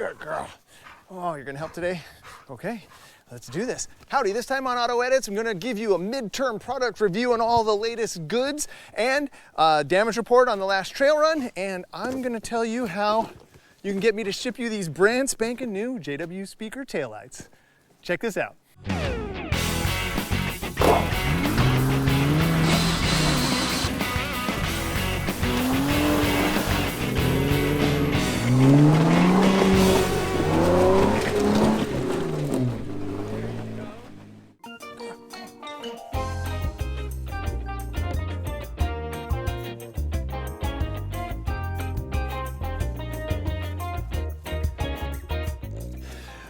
Good girl. Oh, you're gonna help today? Okay, let's do this. Howdy, this time on AutoEdits, I'm gonna give you a midterm product review on all the latest goods and damage report on the last trail run, and I'm gonna tell you how you can get me to ship you these brand spanking new jwspeaker taillights. Check this out.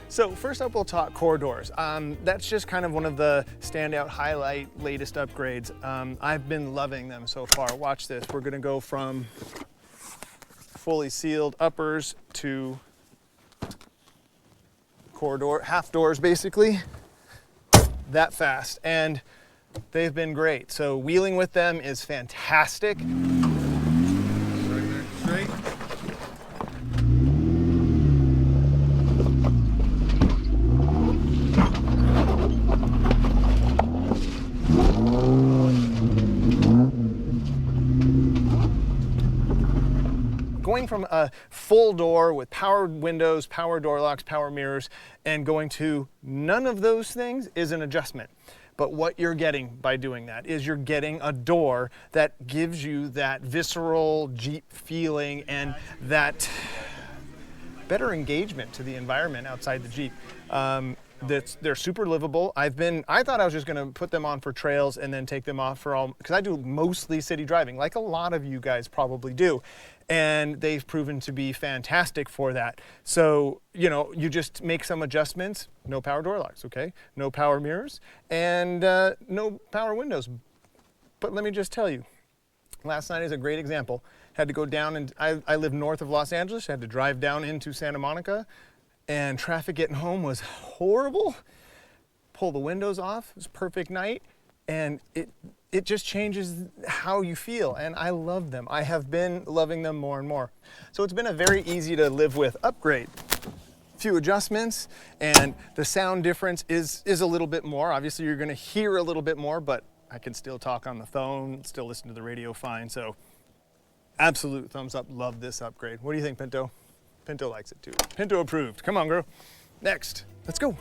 So first up, we'll talk core doors. That's just kind of one of the standout highlight latest upgrades. I've been loving them so far. Watch this. We're gonna go from fully sealed uppers to core door, half doors basically, that fast. And they've been great. So wheeling with them is fantastic. Straight. Going from a full door with power windows, power door locks, power mirrors, and going to none of those things is an adjustment. But what you're getting by doing that is you're getting a door that gives you that visceral Jeep feeling and that better engagement to the environment outside the Jeep. They're super livable. I thought I was just gonna put them on for trails and then take them off for all, because I do mostly city driving, like a lot of you guys probably do. And they've proven to be fantastic for that. So, you know, you just make some adjustments, no power door locks, okay? No power mirrors, and no power windows. But let me just tell you, last night is a great example. Had to go down, and I live north of Los Angeles, had to drive down into Santa Monica, and traffic getting home was horrible. Pull the windows off, it was a perfect night, and it just changes how you feel, and I love them. I have been loving them more and more. So it's been a very easy to live with upgrade. Few adjustments, and the sound difference is a little bit more. Obviously you're gonna hear a little bit more, but I can still talk on the phone, still listen to the radio fine, so absolute thumbs up, love this upgrade. What do you think, Pinto? Pinto likes it too. Pinto approved. Come on, girl. Next, let's go.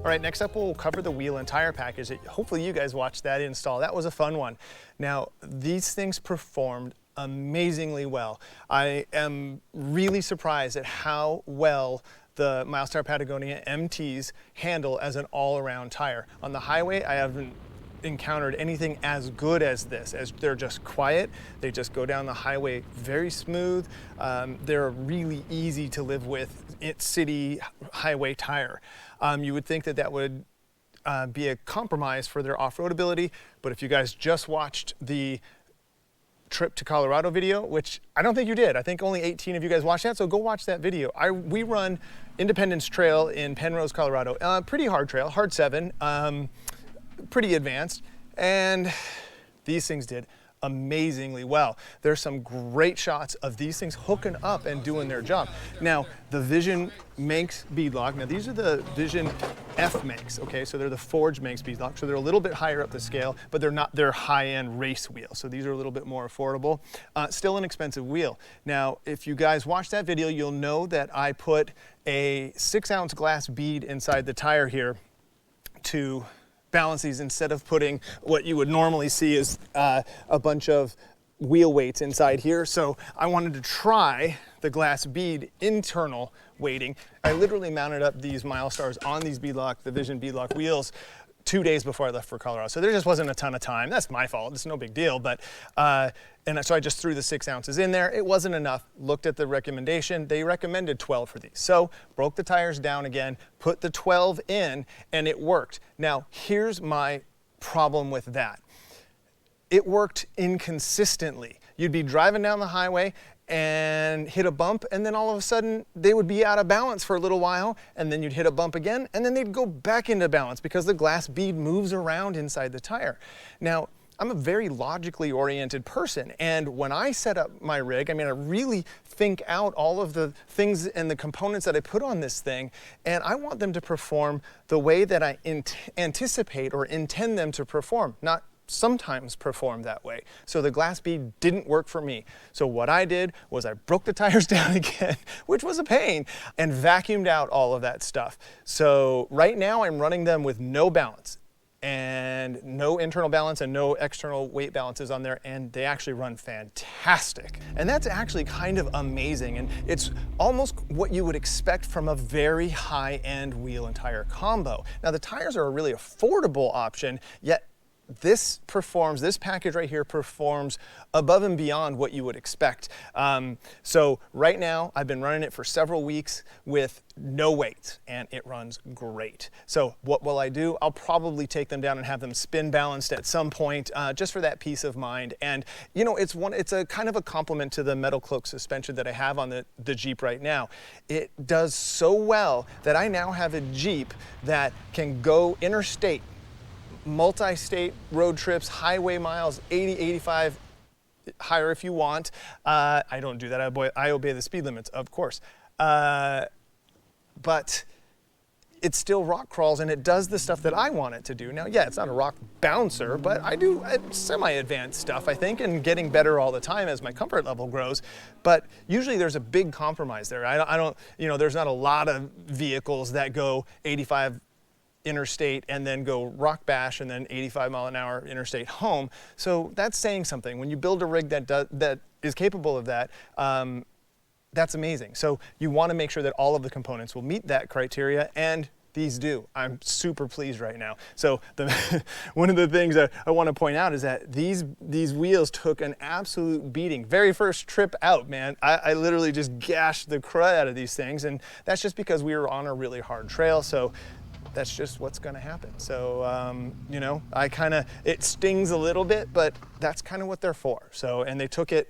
All right, next up we'll cover the wheel and tire package. Hopefully you guys watched that install. That was a fun one. Now, these things performed amazingly well. I am really surprised at how well the Milestar Patagonia MTs handle as an all-around tire. On the highway, I haven't encountered anything as good as this, as they're just quiet. They just go down the highway very smooth. They're really easy to live with. It's city highway tire. You would think that that would be a compromise for their off-road ability, but if you guys just watched the trip to Colorado video, which I don't think you did. I think only 18 of you guys watched that, so go watch that video. We run Independence Trail in Penrose, Colorado. Pretty hard trail, hard 7. Pretty advanced, and these things did amazingly well. There's some great shots of these things hooking up and doing their job. Now, the Vision Manx beadlock, now these are the Vision F Manx, okay? So they're the Forge Manx beadlock, so they're a little bit higher up the scale, but they're not their high-end race wheel, so these are a little bit more affordable. Still an expensive wheel. Now, if you guys watch that video, you'll know that I put a 6-ounce glass bead inside the tire here to balance these instead of putting what you would normally see as a bunch of wheel weights inside here. So I wanted to try the glass bead internal weighting. I literally mounted up these Milestars on these beadlock, the Vision beadlock wheels 2 days before I left for Colorado. So there just wasn't a ton of time. That's my fault, it's no big deal, but and so I just threw the 6 ounces in there. It wasn't enough. Looked at the recommendation. They recommended 12 for these. So broke the tires down again, put the 12 in, and it worked. Now, here's my problem with that. It worked inconsistently. You'd be driving down the highway and hit a bump, and then all of a sudden they would be out of balance for a little while, and then you'd hit a bump again, and then they'd go back into balance because the glass bead moves around inside the tire. Now, I'm a very logically oriented person. And when I set up my rig, I mean, I really think out all of the things and the components that I put on this thing, and I want them to perform the way that I anticipate or intend them to perform, not sometimes perform that way. So the glass bead didn't work for me. So what I did was I broke the tires down again, which was a pain, and vacuumed out all of that stuff. So right now I'm running them with no balance and no internal balance and no external weight balances on there, and they actually run fantastic. And that's actually kind of amazing, and it's almost what you would expect from a very high-end wheel and tire combo. Now the tires are a really affordable option, yet this package right here performs above and beyond what you would expect. So right now, I've been running it for several weeks with no weight, and it runs great. So what will I do? I'll probably take them down and have them spin balanced at some point, just for that peace of mind. And you know, it's a kind of a compliment to the metal cloak suspension that I have on the Jeep right now. It does so well that I now have a Jeep that can go interstate, multi-state road trips, highway miles, 80, 85, higher if you want. I don't do that, I obey the speed limits, of course. But it still rock crawls and it does the stuff that I want it to do. Now, yeah, it's not a rock bouncer, but I do semi-advanced stuff, I think, and getting better all the time as my comfort level grows. But usually there's a big compromise there. I don't, you know, there's not a lot of vehicles that go 85 interstate and then go rock bash and then 85 mile an hour interstate home. So that's saying something. When you build a rig that is capable of that, that's amazing. So you want to make sure that all of the components will meet that criteria, and these do. I'm super pleased right now. So one of the things that I want to point out is that these wheels took an absolute beating. Very first trip out, man, I literally just gashed the crud out of these things, and that's just because we were on a really hard trail. So that's just what's going to happen. So, you know, it stings a little bit, but that's kind of what they're for. So, and they took it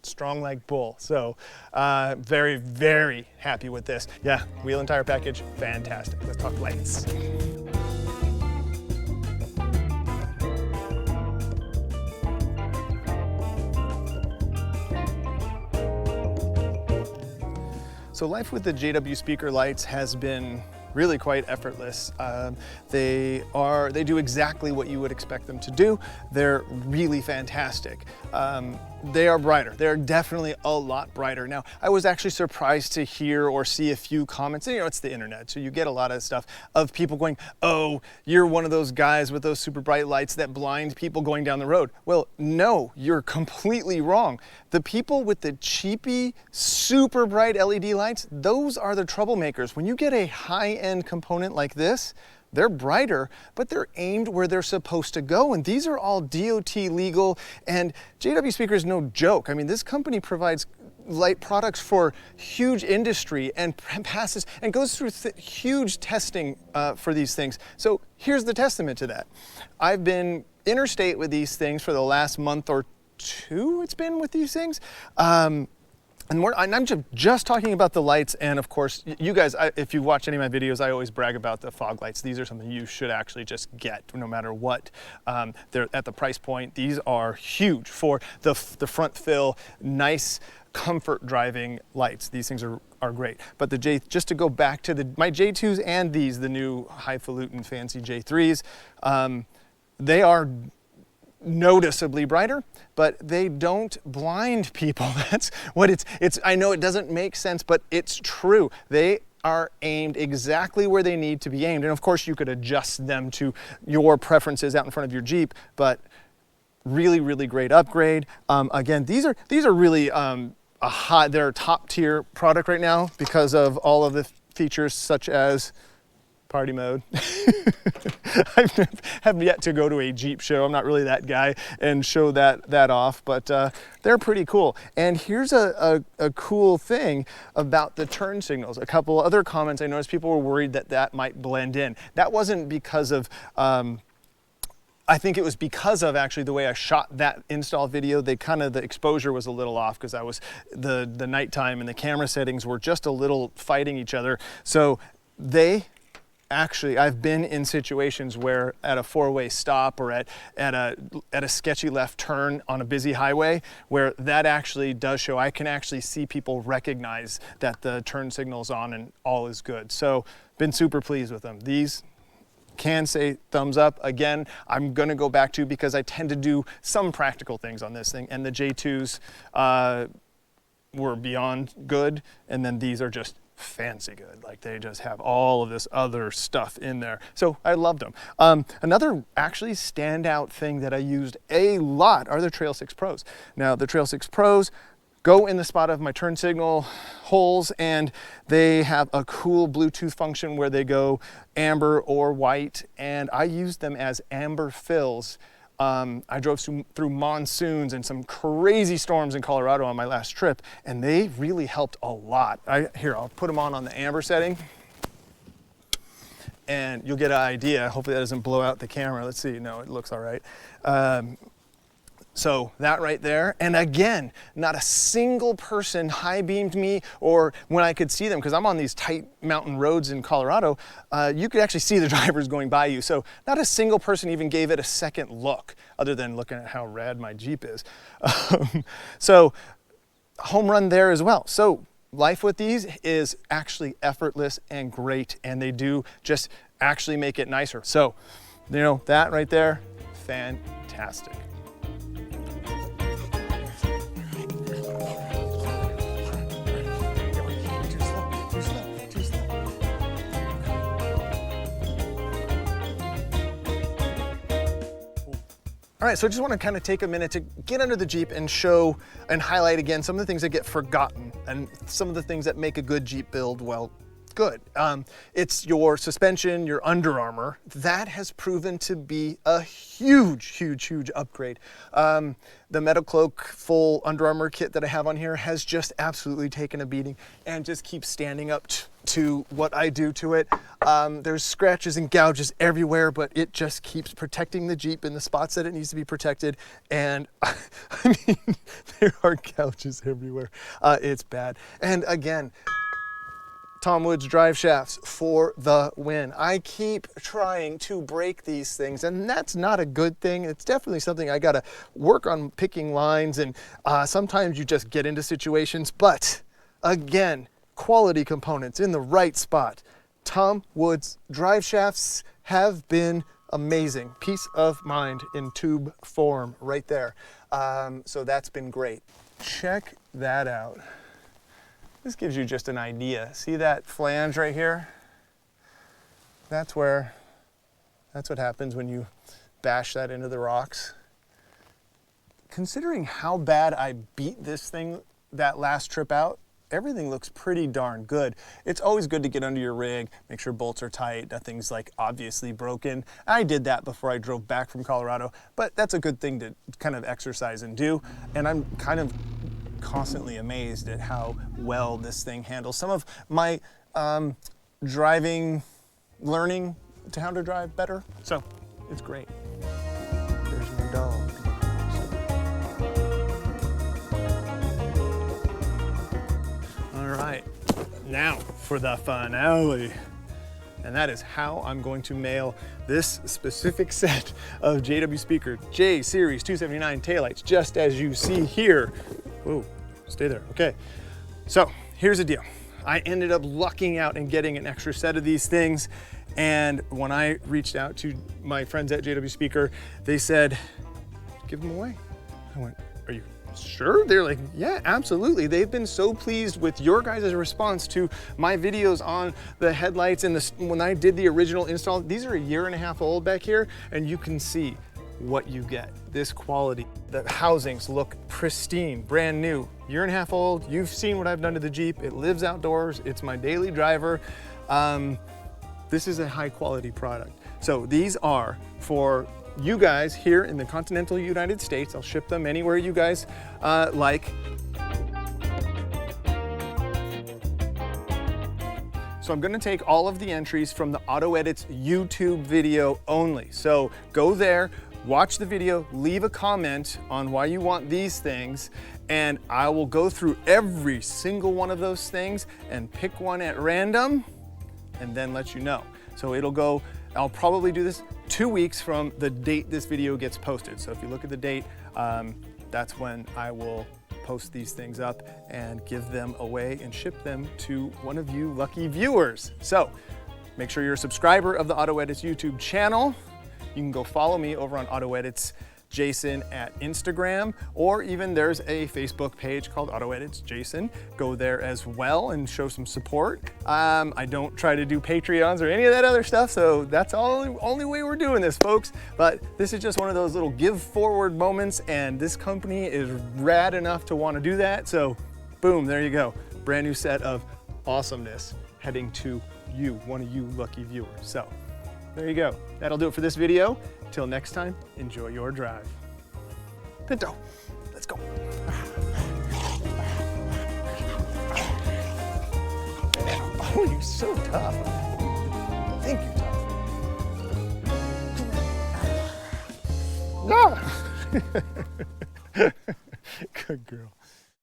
strong like bull. So, very, very happy with this. Yeah, wheel and tire package, fantastic. Let's talk lights. So life with the JwSpeaker lights has been really quite effortless. They do exactly what you would expect them to do. They're really fantastic. They are brighter. They're definitely a lot brighter. Now, I was actually surprised to hear or see a few comments. You know, it's the internet, so you get a lot of stuff of people going, oh, you're one of those guys with those super bright lights that blind people going down the road. Well, no, you're completely wrong. The people with the cheapy, super bright LED lights, those are the troublemakers. When you get a high-end component like this, they're brighter, but they're aimed where they're supposed to go. And these are all DOT legal, and JwSpeaker is no joke. I mean, this company provides light products for huge industry and passes and goes through huge testing for these things. So here's the testament to that. I've been interstate with these things for the last month or two, it's been with these things. And I'm just talking about the lights, and of course, you guys, if you watch any of my videos, I always brag about the fog lights. These are something you should actually just get, no matter what. They're at the price point. These are huge for the front fill, nice comfort driving lights. These things are great. But just to go back to my J2s and the new highfalutin fancy J3s, they are noticeably brighter, but they don't blind people. That's what it's. I know it doesn't make sense, but it's true. They are aimed exactly where they need to be aimed. And of course you could adjust them to your preferences out in front of your Jeep, but really, really great upgrade. Again, these are really they're a top tier product right now because of all of the features such as party mode. I have yet to go to a Jeep show. I'm not really that guy and show that off, but they're pretty cool. And here's a cool thing about the turn signals. A couple other comments I noticed, people were worried that might blend in. That wasn't because of I think it was because of actually the way I shot that install video. The exposure was a little off because the nighttime and the camera settings were just a little fighting each other. So they actually, I've been in situations where at a four-way stop or at a sketchy left turn on a busy highway where that actually does show. I can actually see people recognize that the turn signal's on and all is good. So been super pleased with them. These can say thumbs up. Again, I'm gonna go back to, because I tend to do some practical things on this thing, and the J2s were beyond good, and then these are just fancy good. Like, they just have all of this other stuff in there. So I loved them. Another actually standout thing that I used a lot are the Trail 6 Pros. Now, the Trail 6 Pros go in the spot of my turn signal holes, and they have a cool Bluetooth function where they go amber or white, and I used them as amber fills. I drove through monsoons and some crazy storms in Colorado on my last trip, and they really helped a lot. Here, I'll put them on the amber setting, and you'll get an idea. Hopefully that doesn't blow out the camera. Let's see. No, it looks all right. So that right there, and again, not a single person high beamed me, or when I could see them, because I'm on these tight mountain roads in Colorado, you could actually see the drivers going by you. So not a single person even gave it a second look, other than looking at how rad my Jeep is. So home run there as well. So life with these is actually effortless and great, and they do just actually make it nicer. So, you know, that right there, fantastic. All right, so I just want to kind of take a minute to get under the Jeep and show and highlight again some of the things that get forgotten and some of the things that make a good Jeep build, well, good. It's your suspension, your Under Armour. That has proven to be a huge, huge, huge upgrade. The Metal Cloak full Under Armour kit that I have on here has just absolutely taken a beating and just keeps standing up to what I do to it. There's scratches and gouges everywhere, but it just keeps protecting the Jeep in the spots that it needs to be protected. And I mean, there are gouges everywhere. It's bad. And again, Tom Woods drive shafts for the win. I keep trying to break these things, and that's not a good thing. It's definitely something I gotta work on, picking lines, and sometimes you just get into situations, but again, quality components in the right spot. Tom Woods drive shafts have been amazing. Peace of mind in tube form right there. So that's been great. Check that out. This gives you just an idea. See that flange right here? That's what happens when you bash that into the rocks. Considering how bad I beat this thing that last trip out, everything looks pretty darn good. It's always good to get under your rig, make sure bolts are tight, nothing's like obviously broken. I did that before I drove back from Colorado, but that's a good thing to kind of exercise and do. And I'm kind of constantly amazed at how well this thing handles some of my learning to how to drive better. So it's great. There's my dog. All right, now for the finale. And that is how I'm going to mail this specific set of jwspeaker J Series 279 taillights, just as you see here. Whoa, stay there, okay. So here's the deal. I ended up lucking out and getting an extra set of these things. And when I reached out to my friends at jwspeaker, they said, give them away. I went, are you sure? They're like, yeah, absolutely. They've been so pleased with your guys' response to my videos on the headlights and when I did the original install. These are 1.5 years old back here, and you can see what you get, this quality. The housings look pristine, brand new, 1.5 years old. You've seen what I've done to the Jeep. It lives outdoors. It's my daily driver. This is a high quality product. So these are for you guys here in the continental United States. I'll ship them anywhere you guys like. So I'm gonna take all of the entries from the AutoEdits YouTube video only. So go there, watch the video, leave a comment on why you want these things, and I will go through every single one of those things and pick one at random and then let you know. So it'll go, I'll probably do this 2 weeks from the date this video gets posted. So if you look at the date, that's when I will post these things up and give them away and ship them to one of you lucky viewers. So make sure you're a subscriber of the AutoEdits YouTube channel. You can go follow me over on AutoEdits Jason at Instagram, or even there's a Facebook page called AutoEdits Jason. Go there as well and show some support. I don't try to do Patreons or any of that other stuff, so that's only way we're doing this, folks. But this is just one of those little give forward moments, and this company is rad enough to want to do that. So boom, there you go. Brand new set of awesomeness heading to you, one of you lucky viewers. So there you go. That'll do it for this video. Till next time, enjoy your drive. Pinto, let's go. Oh, you're so tough. I think you're tough. No! Good girl.